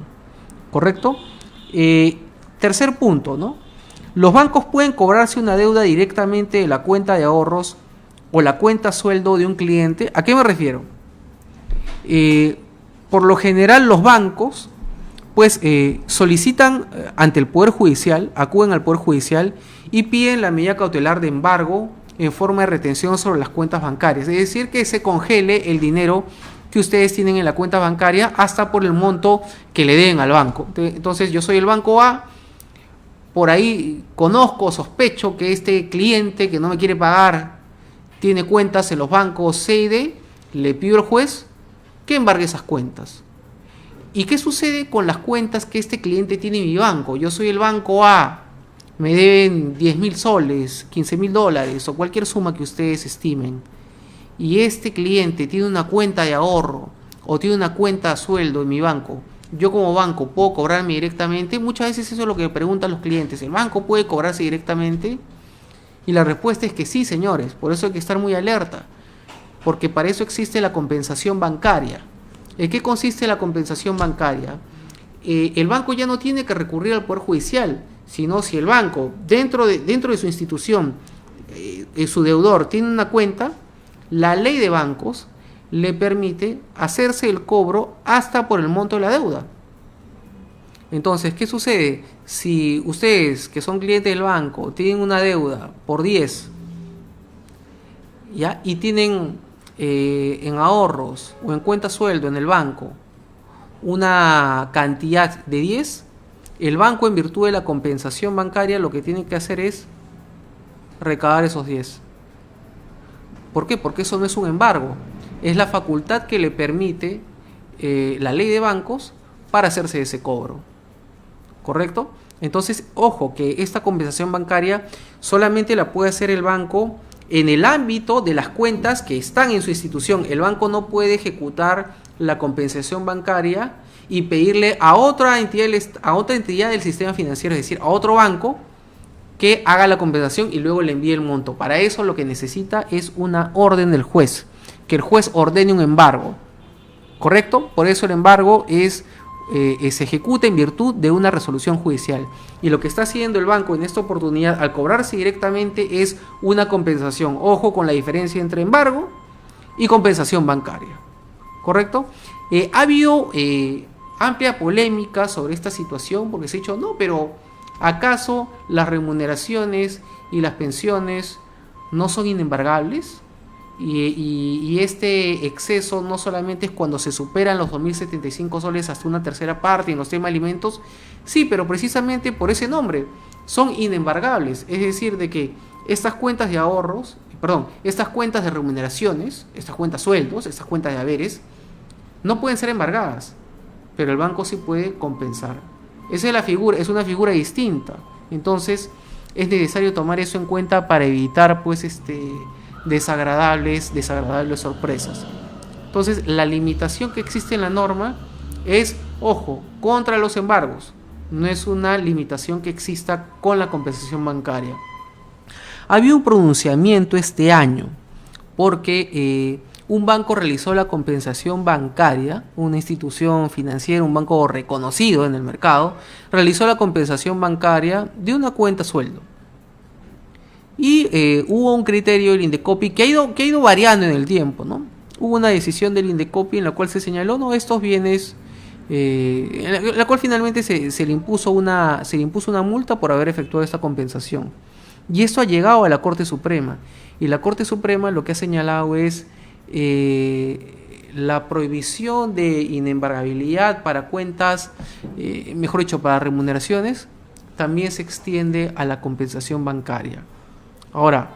¿correcto? Tercer punto, ¿no? Los bancos pueden cobrarse una deuda directamente de la cuenta de ahorros o la cuenta sueldo de un cliente. ¿A qué me refiero? Por lo general, los bancos pues solicitan ante el Poder Judicial, acuden al Poder Judicial y piden la medida cautelar de embargo en forma de retención sobre las cuentas bancarias. Es decir, que se congele el dinero que ustedes tienen en la cuenta bancaria hasta por el monto que le den al banco. Entonces, yo soy el banco A, por ahí conozco, sospecho que este cliente que no me quiere pagar tiene cuentas en los bancos C y D, le pido al juez que embargue esas cuentas. ¿Y qué sucede con las cuentas que este cliente tiene en mi banco? Yo soy el banco A, me deben 10.000 soles, 15.000 dólares o cualquier suma que ustedes estimen. Y este cliente tiene una cuenta de ahorro o tiene una cuenta de sueldo en mi banco. Yo como banco puedo cobrarme directamente. Muchas veces eso es lo que preguntan los clientes. ¿El banco puede cobrarse directamente? Y la respuesta es que sí, señores. Por eso hay que estar muy alerta. Porque para eso existe la compensación bancaria. ¿En qué consiste la compensación bancaria? El banco ya no tiene que recurrir al Poder Judicial, sino si el banco, dentro de su institución, su deudor tiene una cuenta, la ley de bancos le permite hacerse el cobro hasta por el monto de la deuda. Entonces, ¿qué sucede? Si ustedes, que son clientes del banco, tienen una deuda por 10, ¿ya?, y tienen en ahorros o en cuenta sueldo en el banco una cantidad de 10, el banco, en virtud de la compensación bancaria, lo que tiene que hacer es recabar esos 10. ¿Por qué? Porque eso no es un embargo, es la facultad que le permite la ley de bancos para hacerse ese cobro, ¿correcto? Entonces, ojo, que esta compensación bancaria solamente la puede hacer el banco en el ámbito de las cuentas que están en su institución. El banco no puede ejecutar la compensación bancaria y pedirle a otra entidad del sistema financiero, es decir, a otro banco, que haga la compensación y luego le envíe el monto. Para eso lo que necesita es una orden del juez, que el juez ordene un embargo, ¿correcto? Por eso el embargo se ejecuta en virtud de una resolución judicial. Y lo que está haciendo el banco en esta oportunidad, al cobrarse directamente, es una compensación. Ojo con la diferencia entre embargo y compensación bancaria, ¿correcto? Ha habido amplia polémica sobre esta situación, porque se ha dicho, no, pero ¿acaso las remuneraciones y las pensiones no son inembargables? Y este exceso no solamente es cuando se superan los 2.075 soles hasta una tercera parte en los temas de alimentos. Sí, pero precisamente por ese nombre son inembargables. Es decir, de que estas cuentas de ahorros, estas cuentas de remuneraciones, estas cuentas sueldos, estas cuentas de haberes, no pueden ser embargadas, pero el banco sí puede compensar. Esa es la figura, es una figura distinta. Entonces es necesario tomar eso en cuenta para evitar desagradables sorpresas. Entonces la limitación que existe en la norma es, ojo, contra los embargos, no es una limitación que exista con la compensación bancaria. Había un pronunciamiento este año porque un banco realizó la compensación bancaria, una institución financiera, un banco reconocido en el mercado, realizó la compensación bancaria de una cuenta sueldo. Y hubo un criterio del Indecopi que ha ido variando en el tiempo, ¿no? Hubo una decisión del Indecopi en la cual se señaló, no, estos bienes, en la cual finalmente se le impuso una multa por haber efectuado esta compensación. Y esto ha llegado a la Corte Suprema. Y la Corte Suprema lo que ha señalado es la prohibición de inembargabilidad para cuentas, mejor dicho, para remuneraciones, también se extiende a la compensación bancaria. Ahora,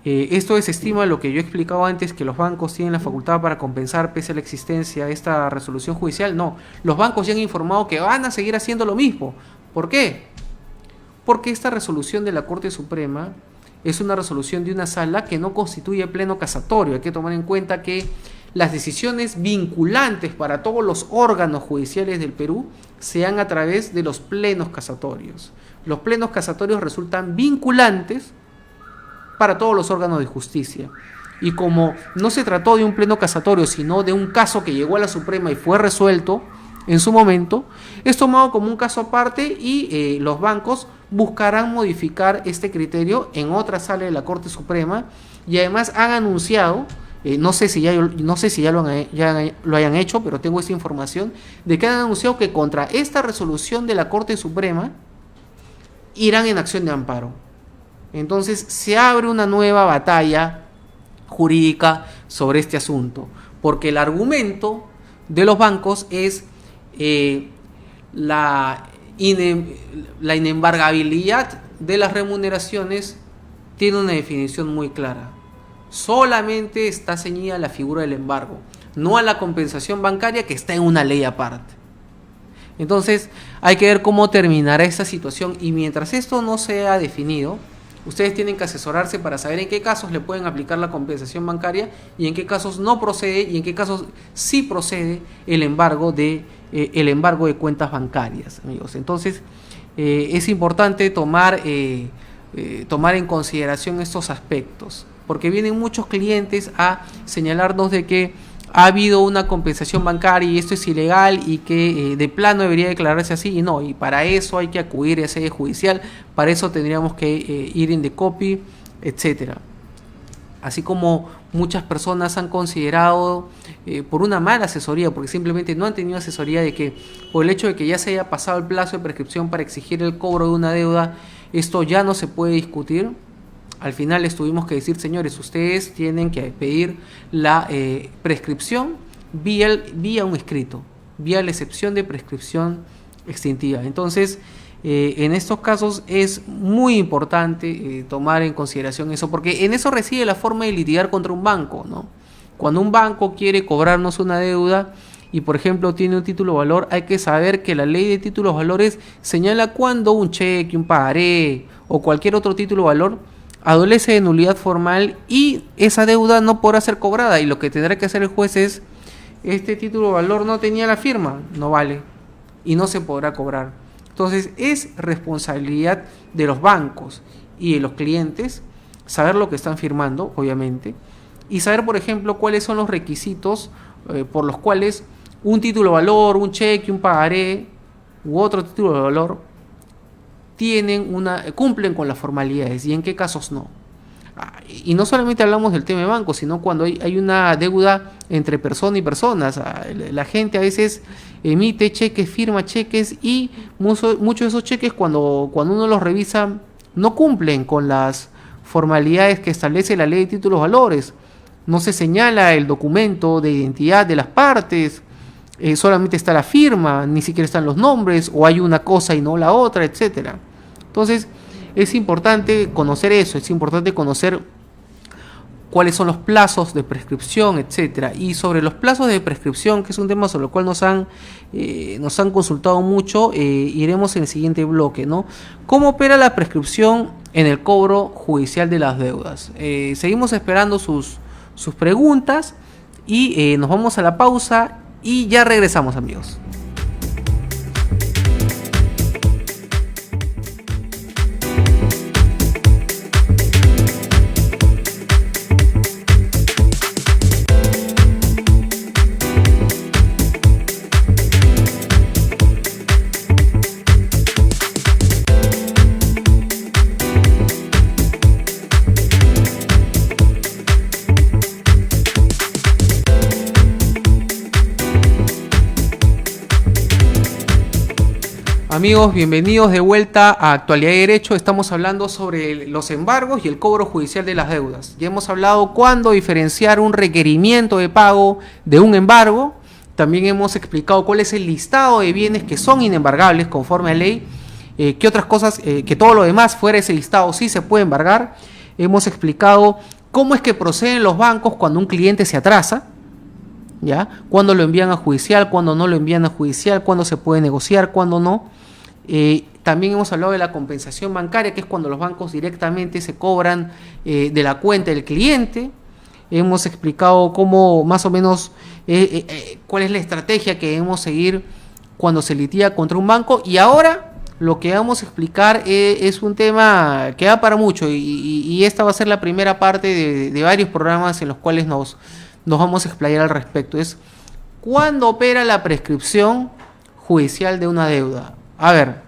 esto desestima lo que yo he explicado antes, que los bancos tienen la facultad para compensar pese a la existencia de esta resolución judicial. No, los bancos ya han informado que van a seguir haciendo lo mismo. ¿Por qué? Porque esta resolución de la Corte Suprema es una resolución de una sala que no constituye pleno casatorio. Hay que tomar en cuenta que las decisiones vinculantes para todos los órganos judiciales del Perú se dan a través de los plenos casatorios. Los plenos casatorios resultan vinculantes para todos los órganos de justicia. Y como no se trató de un pleno casatorio, sino de un caso que llegó a la Suprema y fue resuelto en su momento, es tomado como un caso aparte y los bancos buscarán modificar este criterio en otra sala de la Corte Suprema, y además han anunciado, no sé si ya lo hayan hecho, pero tengo esta información, de que han anunciado que contra esta resolución de la Corte Suprema irán en acción de amparo. Entonces se abre una nueva batalla jurídica sobre este asunto, porque el argumento de los bancos es la inembargabilidad de las remuneraciones tiene una definición muy clara. Solamente está ceñida a la figura del embargo, no a la compensación bancaria, que está en una ley aparte. Entonces hay que ver cómo terminará esta situación, y mientras esto no sea definido, ustedes tienen que asesorarse para saber en qué casos le pueden aplicar la compensación bancaria y en qué casos no procede, y en qué casos sí procede el embargo de cuentas bancarias, amigos. Entonces es importante tomar en consideración estos aspectos, porque vienen muchos clientes a señalarnos de que ha habido una compensación bancaria y esto es ilegal y que de plano debería declararse así, y no, y para eso hay que acudir a sede judicial, para eso tendríamos que ir in the copy, etcétera. Así como muchas personas han considerado por una mala asesoría, porque simplemente no han tenido asesoría, de que por el hecho de que ya se haya pasado el plazo de prescripción para exigir el cobro de una deuda, esto ya no se puede discutir. Al final les tuvimos que decir, señores, ustedes tienen que pedir la prescripción vía un escrito, vía la excepción de prescripción extintiva. Entonces, en estos casos es muy importante tomar en consideración eso, porque en eso reside la forma de litigar contra un banco, ¿no? Cuando un banco quiere cobrarnos una deuda y, por ejemplo, tiene un título de valor, hay que saber que la ley de títulos de valores señala cuando un cheque, un pagaré o cualquier otro título de valor adolece de nulidad formal y esa deuda no podrá ser cobrada, y lo que tendrá que hacer el juez es este título de valor no tenía la firma, no vale y no se podrá cobrar. Entonces es responsabilidad de los bancos y de los clientes saber lo que están firmando, obviamente, y saber, por ejemplo, cuáles son los requisitos por los cuales un título de valor, un cheque, un pagaré u otro título de valor cumplen con las formalidades y en qué casos no. Y no solamente hablamos del tema de bancos, sino cuando hay una deuda entre persona y personas. La gente a veces emite cheques, firma cheques y muchos de esos cheques cuando uno los revisa no cumplen con las formalidades que establece la ley de títulos valores. No se señala el documento de identidad de las partes, solamente está la firma, ni siquiera están los nombres, o hay una cosa y no la otra, etcétera. Entonces es importante conocer eso, es importante conocer cuáles son los plazos de prescripción, etcétera. Y sobre los plazos de prescripción, que es un tema sobre el cual nos han consultado mucho, iremos en el siguiente bloque, ¿no? ¿Cómo opera la prescripción en el cobro judicial de las deudas? Seguimos esperando sus preguntas y nos vamos a la pausa y ya regresamos, amigos. Amigos, bienvenidos de vuelta a Actualidad y Derecho. Estamos hablando sobre los embargos y el cobro judicial de las deudas. Ya hemos hablado cuándo diferenciar un requerimiento de pago de un embargo. También hemos explicado cuál es el listado de bienes que son inembargables conforme a ley. Qué otras cosas, que todo lo demás fuera ese listado sí se puede embargar. Hemos explicado cómo es que proceden los bancos cuando un cliente se atrasa, ¿ya? Cuándo lo envían a judicial, cuándo no lo envían a judicial, cuándo se puede negociar, cuándo no. También hemos hablado de la compensación bancaria, que es cuando los bancos directamente se cobran de la cuenta del cliente. Hemos explicado cómo más o menos cuál es la estrategia que debemos seguir cuando se litiga contra un banco. Y ahora lo que vamos a explicar es un tema que da para mucho y esta va a ser la primera parte de varios programas en los cuales nos vamos a explayar al respecto. Es cuándo opera la prescripción judicial de una deuda. A ver,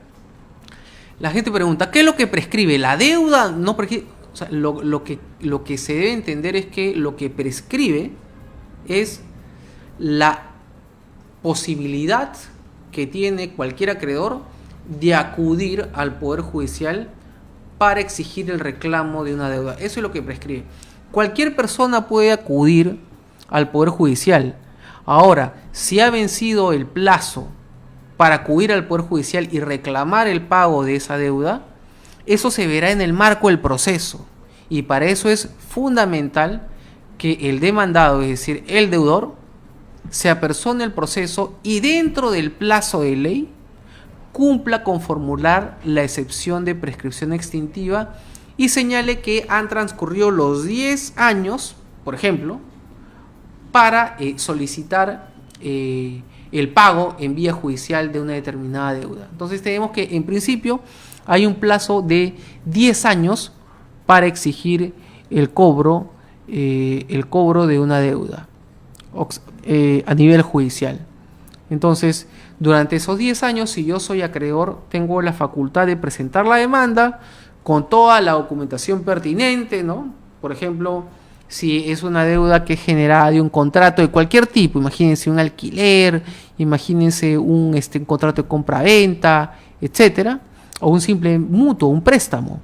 la gente pregunta, ¿qué es lo que prescribe? ¿La deuda? No prescribe. O sea, lo que se debe entender es que lo que prescribe es la posibilidad que tiene cualquier acreedor de acudir al Poder Judicial para exigir el reclamo de una deuda. Eso es lo que prescribe. Cualquier persona puede acudir al Poder Judicial. Ahora, si ha vencido el plazo para acudir al Poder Judicial y reclamar el pago de esa deuda, eso se verá en el marco del proceso. Y para eso es fundamental que el demandado, es decir, el deudor, se apersone el proceso y dentro del plazo de ley cumpla con formular la excepción de prescripción extintiva y señale que han transcurrido los 10 años, por ejemplo, para solicitar el pago en vía judicial de una determinada deuda. Entonces tenemos que en principio hay un plazo de 10 años para exigir el cobro de una deuda a nivel judicial. Entonces, durante esos 10 años, si yo soy acreedor, tengo la facultad de presentar la demanda con toda la documentación pertinente, ¿no? Por ejemplo, si es una deuda que es generada de un contrato de cualquier tipo, imagínense un alquiler, imagínense un contrato de compra-venta, etcétera, o un simple mutuo, un préstamo.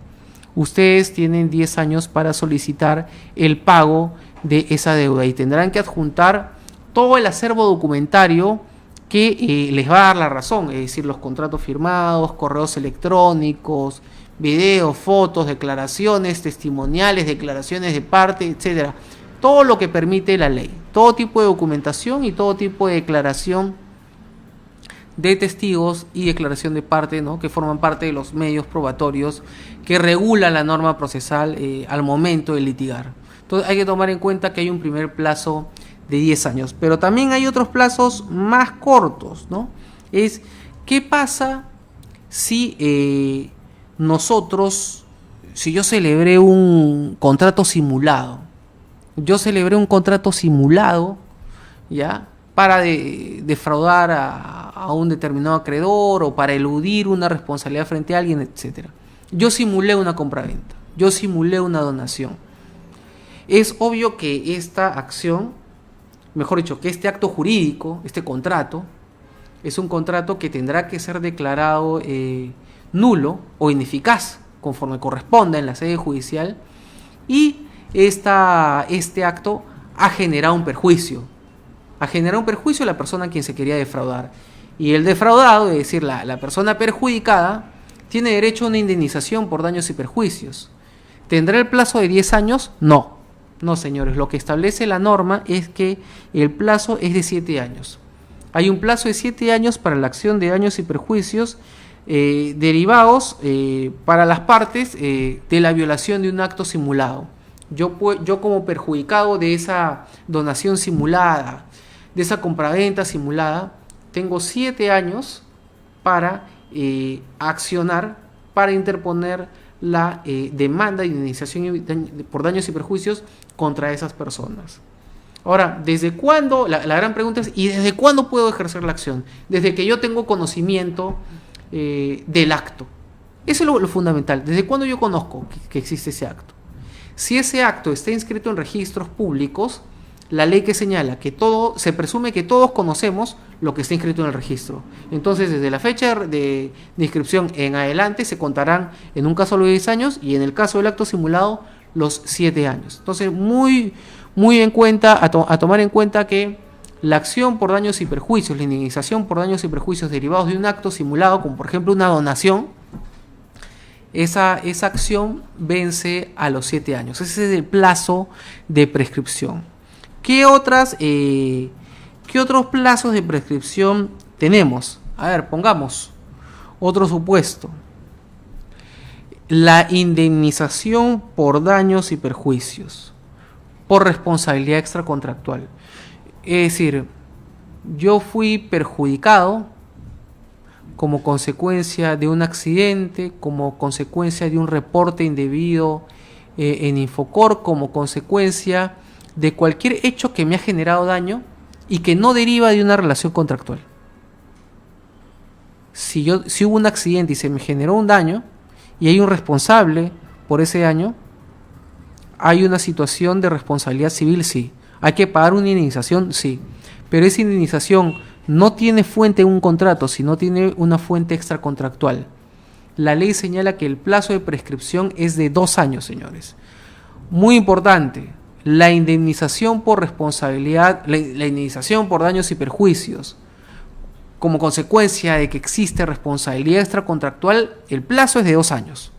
Ustedes tienen 10 años para solicitar el pago de esa deuda y tendrán que adjuntar todo el acervo documentario que les va a dar la razón, es decir, los contratos firmados, correos electrónicos, videos, fotos, declaraciones testimoniales, declaraciones de parte, etcétera. Todo lo que permite la ley, todo tipo de documentación y todo tipo de declaración de testigos y declaración de parte, ¿no? Que forman parte de los medios probatorios que regulan la norma procesal al momento de litigar. Entonces hay que tomar en cuenta que hay un primer plazo de 10 años. Pero también hay otros plazos más cortos, ¿no? Es, ¿qué pasa si si yo celebré un contrato simulado? Yo celebré un contrato simulado, ¿ya? Para defraudar a un determinado acreedor o para eludir una responsabilidad frente a alguien, etc. Yo simulé una compraventa, yo simulé una donación. Es obvio que esta acción, mejor dicho, que este acto jurídico, este contrato, es un contrato que tendrá que ser declarado nulo o ineficaz, conforme corresponda en la sede judicial, y este acto ha generado un perjuicio. Ha generado un perjuicio a la persona a quien se quería defraudar. Y el defraudado, es decir, la persona perjudicada, tiene derecho a una indemnización por daños y perjuicios. ¿Tendrá el plazo de 10 años? No. No, señores. Lo que establece la norma es que el plazo es de 7 años. Hay un plazo de 7 años para la acción de daños y perjuicios derivados para las partes de la violación de un acto simulado. Yo como perjudicado de esa donación simulada, de esa compraventa simulada, tengo 7 años para accionar, para interponer la demanda de indemnización por daños y perjuicios contra esas personas. Ahora, ¿desde cuándo? La gran pregunta es, ¿y desde cuándo puedo ejercer la acción? Desde que yo tengo conocimiento del acto. Eso es lo fundamental. ¿Desde cuándo yo conozco que existe ese acto? Si ese acto está inscrito en registros públicos, la ley que señala que se presume que todos conocemos lo que está inscrito en el registro. Entonces, desde la fecha de inscripción en adelante se contarán en un caso los 10 años y en el caso del acto simulado los 7 años. Entonces, muy en cuenta, a tomar en cuenta que la acción por daños y perjuicios, la indemnización por daños y perjuicios derivados de un acto simulado, como por ejemplo una donación, esa acción vence a los 7 años. Ese es el plazo de prescripción. ¿Qué otros plazos de prescripción tenemos? A ver, pongamos otro supuesto. La indemnización por daños y perjuicios por responsabilidad extracontractual. Es decir, yo fui perjudicado como consecuencia de un accidente, como consecuencia de un reporte indebido en Infocor, como consecuencia de cualquier hecho que me ha generado daño y que no deriva de una relación contractual. Si hubo un accidente y se me generó un daño y hay un responsable por ese daño, hay una situación de responsabilidad civil, sí. Hay que pagar una indemnización, sí. Pero esa indemnización no tiene fuente en un contrato, sino tiene una fuente extracontractual. La ley señala que el plazo de prescripción es de 2 años, señores. Muy importante, la indemnización por responsabilidad, la indemnización por daños y perjuicios, como consecuencia de que existe responsabilidad extracontractual, el plazo es de 2 años.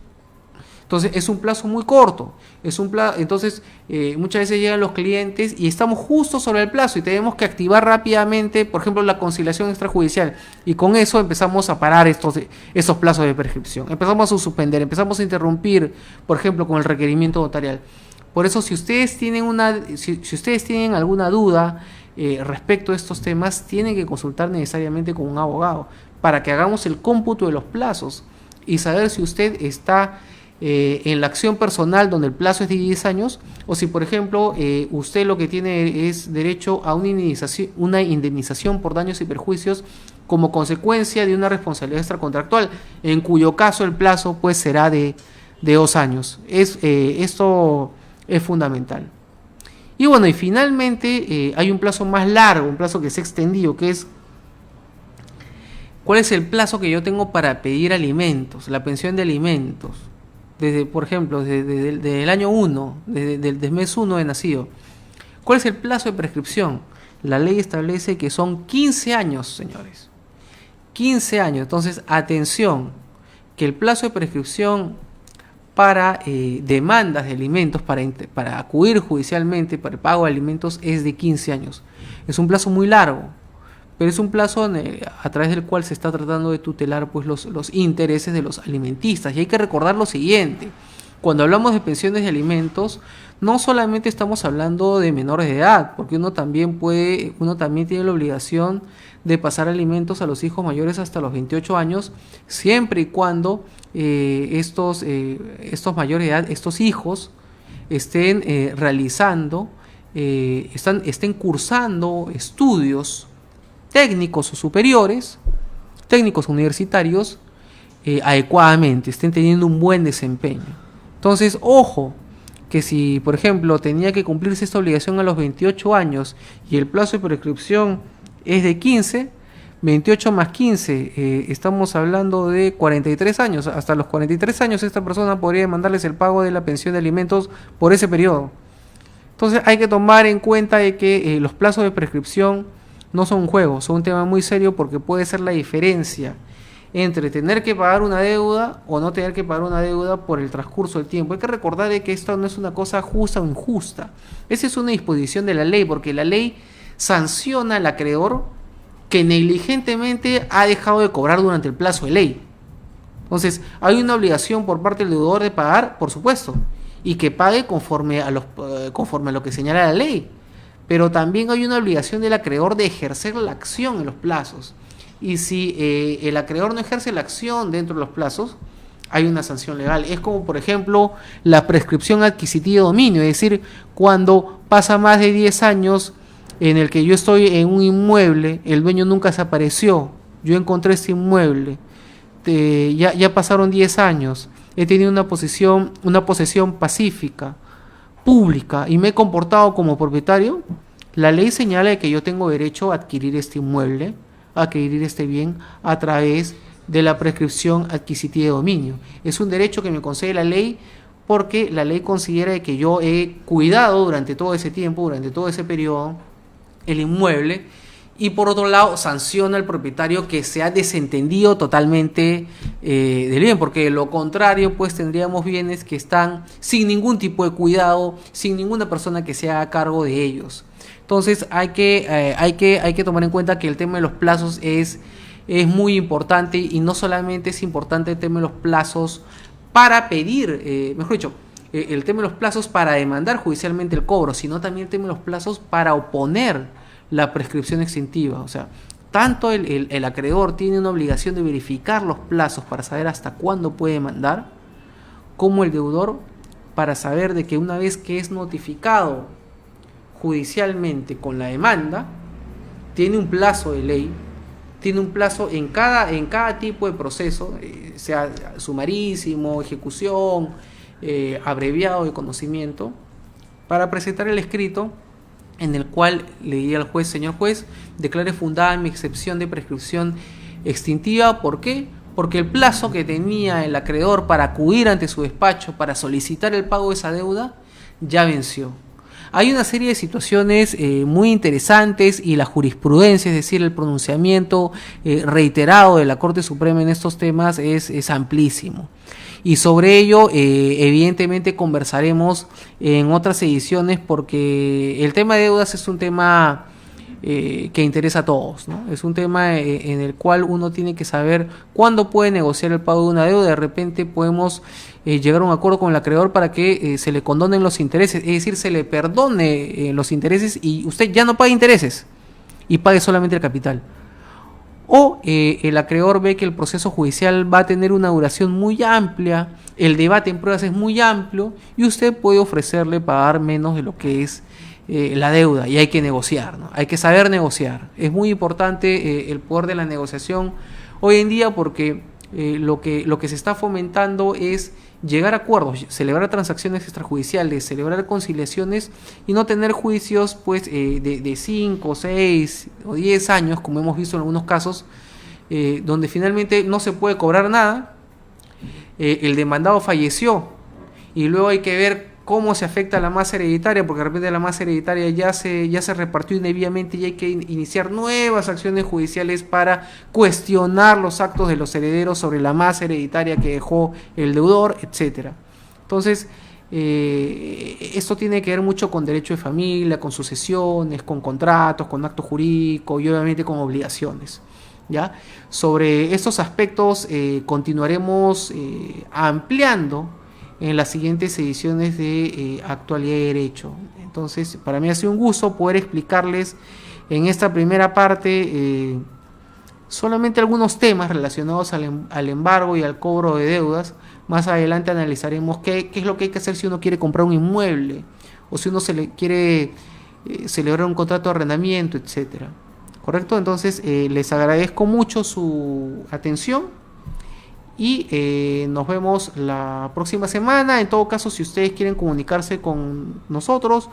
Entonces es un plazo muy corto. Entonces muchas veces llegan los clientes y estamos justo sobre el plazo y tenemos que activar rápidamente, por ejemplo, la conciliación extrajudicial, y con eso empezamos a parar esos plazos de prescripción. Empezamos a suspender, empezamos a interrumpir, por ejemplo, con el requerimiento notarial. Por eso, si ustedes tienen alguna duda respecto a estos temas, tienen que consultar necesariamente con un abogado para que hagamos el cómputo de los plazos y saber si usted está en la acción personal donde el plazo es de 10 años, o si por ejemplo usted lo que tiene es derecho a una indemnización por daños y perjuicios como consecuencia de una responsabilidad extracontractual, en cuyo caso el plazo pues será de 2 años. Esto es fundamental. Y bueno, y finalmente hay un plazo más largo, un plazo que se ha extendido, que es ¿cuál es el plazo que yo tengo para pedir alimentos, la pensión de alimentos? Por ejemplo, desde el año 1, desde el mes 1 de nacido. ¿Cuál es el plazo de prescripción? La ley establece que son 15 años, señores. 15 años. Entonces, atención, que el plazo de prescripción para demandas de alimentos, para acudir judicialmente para el pago de alimentos, es de 15 años. Es un plazo muy largo, pero es un plazo a través del cual se está tratando de tutelar pues los intereses de los alimentistas. Y hay que recordar lo siguiente, Cuando hablamos de pensiones de alimentos, no solamente estamos hablando de menores de edad, porque uno también tiene la obligación de pasar alimentos a los hijos mayores hasta los 28 años, siempre y cuando estos mayores de edad, estos hijos, estén estén cursando estudios técnicos o superiores, técnicos universitarios, adecuadamente, estén teniendo un buen desempeño. Entonces, ojo, que si, por ejemplo, tenía que cumplirse esta obligación a los 28 años y el plazo de prescripción es de 15, 28 más 15, estamos hablando de 43 años. Hasta los 43 años esta persona podría demandarles el pago de la pensión de alimentos por ese periodo. Entonces hay que tomar en cuenta de que los plazos de prescripción no son un juego, son un tema muy serio, porque puede ser la diferencia entre tener que pagar una deuda o no tener que pagar una deuda por el transcurso del tiempo. Hay que recordar de que esto no es una cosa justa o injusta. Esa es una disposición de la ley, porque la ley sanciona al acreedor que negligentemente ha dejado de cobrar durante el plazo de ley. Entonces, hay una obligación por parte del deudor de pagar, por supuesto, y que pague conforme a lo que señala la ley. Pero también hay una obligación del acreedor de ejercer la acción en los plazos. Y si el acreedor no ejerce la acción dentro de los plazos, hay una sanción legal. Es como, por ejemplo, la prescripción adquisitiva de dominio, es decir, cuando pasa más de 10 años en el que yo estoy en un inmueble, el dueño nunca desapareció, yo encontré este inmueble, ya pasaron 10 años, he tenido una posesión pacífica, pública, y me he comportado como propietario, la ley señala que yo tengo derecho a adquirir este inmueble, a adquirir este bien a través de la prescripción adquisitiva de dominio. Es un derecho que me concede la ley, porque la ley considera que yo he cuidado durante todo ese tiempo, durante todo ese periodo, el inmueble, y por otro lado sanciona al propietario que se ha desentendido totalmente del bien, porque de lo contrario pues tendríamos bienes que están sin ningún tipo de cuidado, sin ninguna persona que se haga cargo de ellos. Entonces hay que tomar en cuenta que el tema de los plazos es muy importante, y no solamente es importante el tema de los plazos para pedir, mejor dicho, el tema de los plazos para demandar judicialmente el cobro, sino también el tema de los plazos para oponer la prescripción extintiva. O sea, tanto el acreedor tiene una obligación de verificar los plazos para saber hasta cuándo puede demandar, como el deudor para saber de que una vez que es notificado judicialmente con la demanda, tiene un plazo de ley, tiene un plazo en cada tipo de proceso, sea sumarísimo, ejecución, abreviado de conocimiento, para presentar el escrito en el cual le diría al juez: señor juez, declare fundada mi excepción de prescripción extintiva. ¿Por qué? Porque el plazo que tenía el acreedor para acudir ante su despacho para solicitar el pago de esa deuda ya venció. Hay una serie de situaciones muy interesantes, y la jurisprudencia, es decir, el pronunciamiento reiterado de la Corte Suprema en estos temas es amplísimo. Y sobre ello, evidentemente, conversaremos en otras ediciones, porque el tema de deudas es un tema que interesa a todos, ¿no? Es un tema en el cual uno tiene que saber cuándo puede negociar el pago de una deuda. De repente podemos llegar a un acuerdo con el acreedor para que se le condonen los intereses, es decir, se le perdone los intereses y usted ya no pague intereses y pague solamente el capital. O el acreedor ve que el proceso judicial va a tener una duración muy amplia, el debate en pruebas es muy amplio, y usted puede ofrecerle pagar menos de lo que es la deuda, y hay que negociar, ¿no? Hay que saber negociar. Es muy importante el poder de la negociación hoy en día, porque lo que se está fomentando es llegar a acuerdos, celebrar transacciones extrajudiciales, celebrar conciliaciones, y no tener juicios pues de 5, 6 o 10 años, como hemos visto en algunos casos, donde finalmente no se puede cobrar nada, el demandado falleció, y luego hay que ver cómo se afecta a la masa hereditaria, porque de repente la masa hereditaria ya se repartió indebidamente y hay que iniciar nuevas acciones judiciales para cuestionar los actos de los herederos sobre la masa hereditaria que dejó el deudor, etcétera. Entonces, esto tiene que ver mucho con derecho de familia, con sucesiones, con contratos, con actos jurídicos y obviamente con obligaciones, ¿ya? Sobre estos aspectos continuaremos ampliando en las siguientes ediciones de Actualidad y Derecho. Entonces, para mí ha sido un gusto poder explicarles en esta primera parte solamente algunos temas relacionados al embargo y al cobro de deudas. Más adelante analizaremos qué es lo que hay que hacer si uno quiere comprar un inmueble o si uno se le quiere celebrar un contrato de arrendamiento, etcétera. ¿Correcto? Entonces, les agradezco mucho su atención y nos vemos la próxima semana. En todo caso, si ustedes quieren comunicarse con nosotros,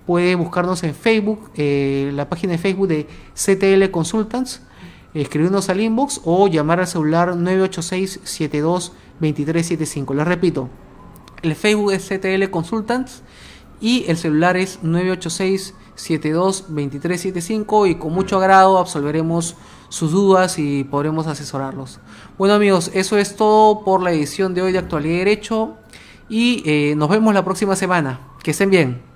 pueden buscarnos en Facebook, la página de Facebook de CTL Consultants, escribirnos al inbox o llamar al celular 986-72-2375. Les repito, el Facebook es CTL Consultants y el celular es 986-72-2375 y con mucho agrado absolveremos sus dudas y podremos asesorarlos. Bueno amigos, eso es todo por la edición de hoy de Actualidad y Derecho y nos vemos la próxima semana. Que estén bien.